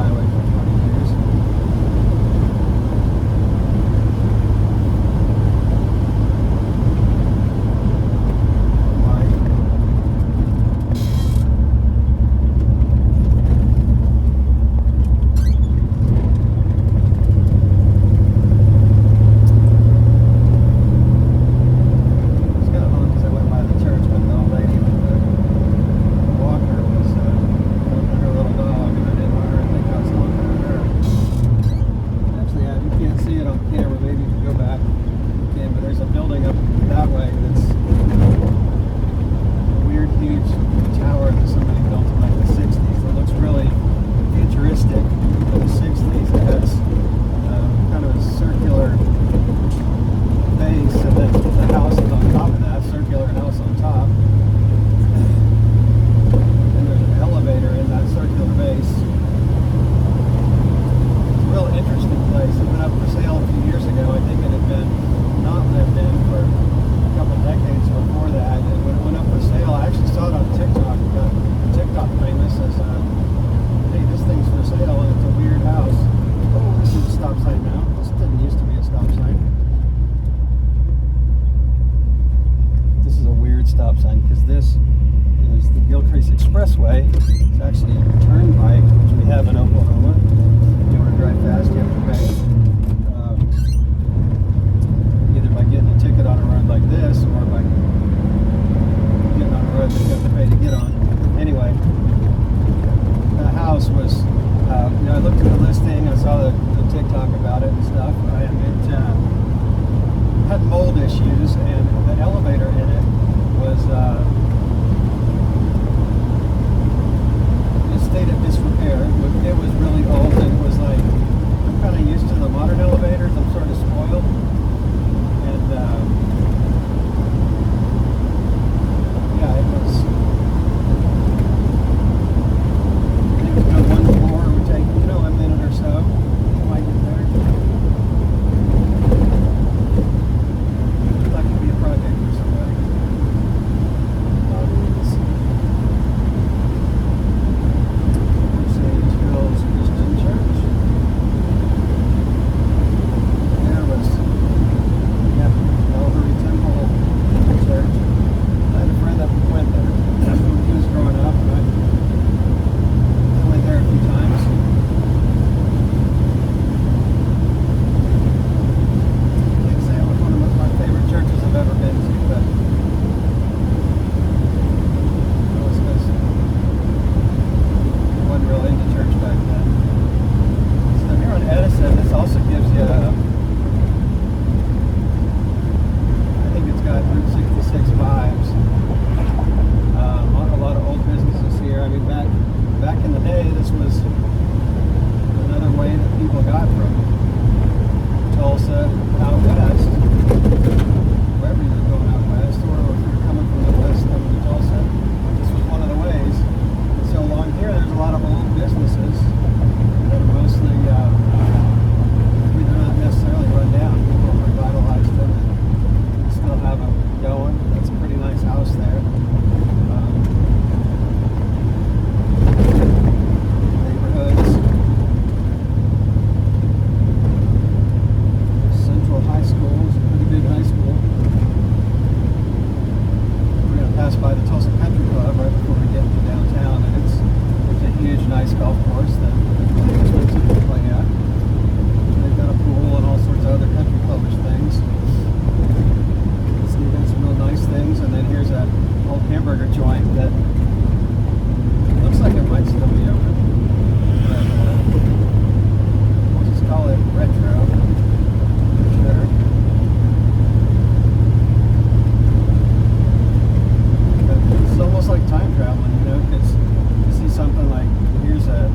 highway for 20 years. Stop sign, because this is the Gilcrease Expressway. It's actually a turnpike, which we have in Oklahoma. If you want to drive fast, you have to pay. Either by getting a ticket on a road like this, or by getting on a road that you have to pay to get on. Anyway, the house was, I looked at the listing, I saw the TikTok about it and stuff, and it had mold issues, and the elevator in it was it stayed in disrepair. It was really old, and it was like, I'm kind of used to the modern elevators. I'm sort of spoiled, and yeah, it was. I think it's got one floor. It would take a minute or so. Might get there. That could be a project for somebody. Edison, this also gives you, I think it's got Route 66 vibes. A lot of old businesses here. I mean, back in the day, this was another way that people got from Tulsa out west, wherever you were going out west, or if you were coming from the west coming to Tulsa. This was one of the ways. And so along here, there's a lot of old businesses that are mostly they're not necessarily run down. People have revitalized them and still have them going. That's a pretty nice house there. Neighborhoods. Central High School is a pretty big high school. We're going to pass by the Tulsa Country Club right before we get to downtown, and it's a huge, nice golf course that is really expensive to play at. They've got a pool and all sorts of other country clubbish things. So they've got some real nice things, and then here's that old hamburger joint that looks like it might still be open. But we'll just call it retro. Sure. But it's almost like time traveling, because you see something like, here's a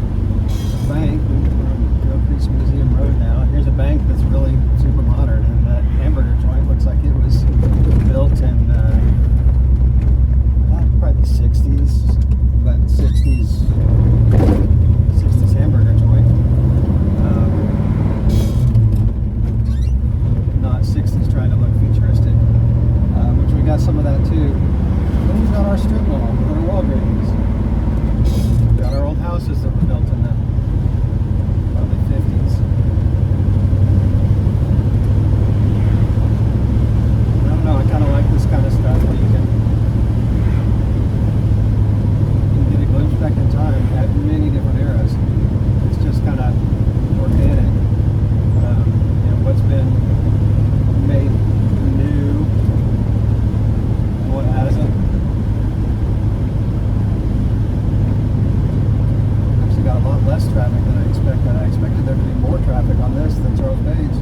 less traffic than I expected. I expected there to be more traffic on this than Charles Page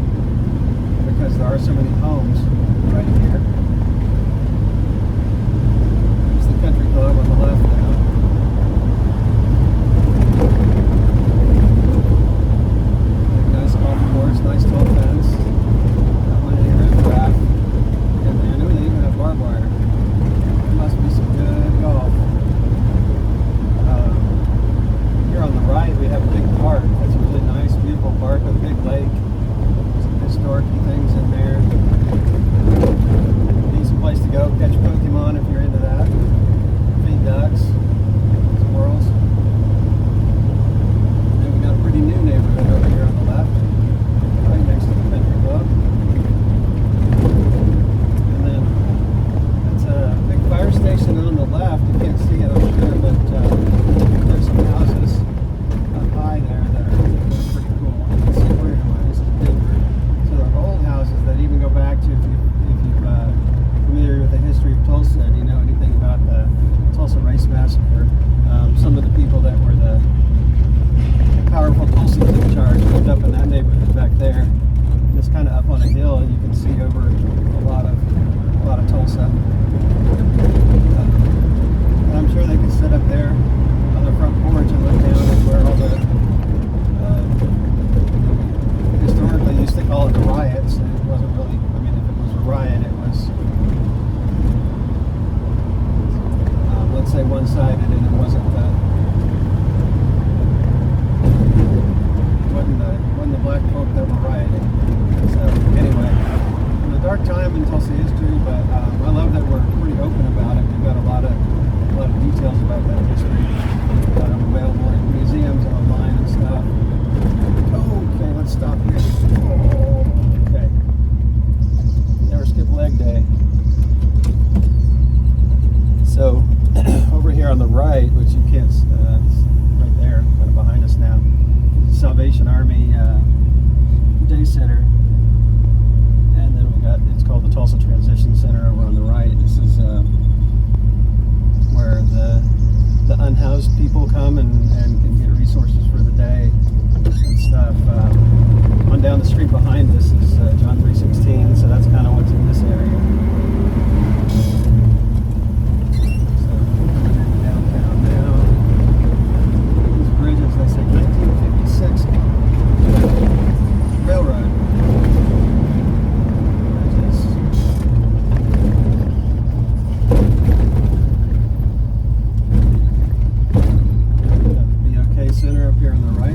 because there are so many homes right here. There's the country club on the left now. Nice golf course, nice tall fence. That one here is wrap. And then they even have barbed wire. There must be some good golf. Here on the right we have a big park. It's a really nice, beautiful park with a big lake. Some historic things in there. Decent place to go catch Pokemon if you're into that. Feed ducks, squirrels. And we got a pretty new neighborhood over here on the left, right next to the country club. And then that's a big fire station on the left. You can't see it, I'm sure, but there's some houses up high there that are pretty cool. You can see where this is Denver. So they're old houses that even go back to, if you're familiar with the history of Tulsa and you know anything about the Tulsa Race Massacre, some of the people that were the powerful Tulsans in charge lived up in that neighborhood back there. And it's kind of up on a hill, and you can see over a lot of Tulsa. And I'm sure they could sit up there on the front porch and look down at where all the historically used to call it the riots, and it wasn't really. I mean, if it was a riot, it was let's say one-sided, and it wasn't the black folk that were rioting. So anyway, a dark time in Tulsa history, but I love that we're pretty open about it. We've got a lot of details about that history available in museums and online and stuff. Okay, let's stop here. Oh, okay. Never skip leg day. So over here on the right, which you can't, it's right there, kind of behind us now, Salvation Army Day Center, and then we got, it's called the Tulsa Transition Center over on the right. This is where the unhoused people come and can get resources for the day and stuff. On down the street behind us is John 316, so that's kind of what's in this area. So coming into downtown now. These bridges, they say 1956 railroad bridges. Center up here on the right, a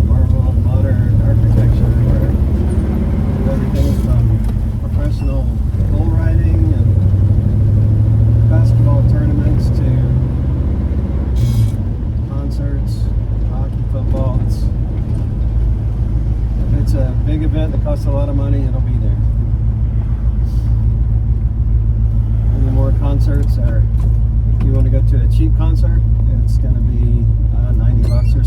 marvel of modern architecture where everything from professional bull riding and basketball tournaments to concerts, hockey, football. If it's a big event that costs a lot of money, it'll be there. Any more concerts, or if you want to go to a cheap concert, it's going to be $90 or